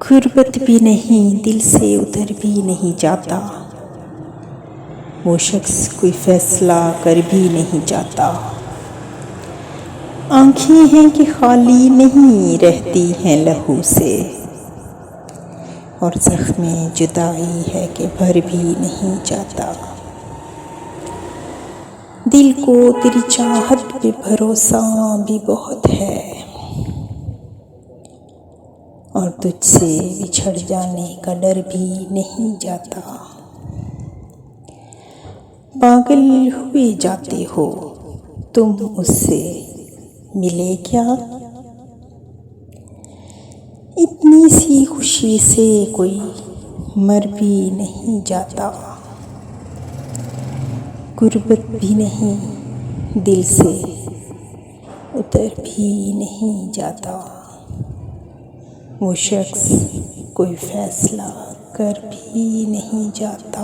गुर्बत भी नहीं, दिल से उतर भी नहीं जाता। वो शख्स कोई फैसला कर भी नहीं जाता। आँखें हैं कि खाली नहीं रहती हैं लहू से, और ज़ख्म जुदाई है कि भर भी नहीं जाता। दिल को तेरी चाहत पे भरोसा भी बहुत है, और तुझसे बिछड़ जाने का डर भी नहीं जाता। पागल हुए जाते हो तुम उससे, मिले क्या? इतनी सी खुशी से कोई मर भी नहीं जाता। गुर्बत भी नहीं, दिल से उतर भी नहीं जाता। वो शख्स कोई फैसला कर भी नहीं जाता।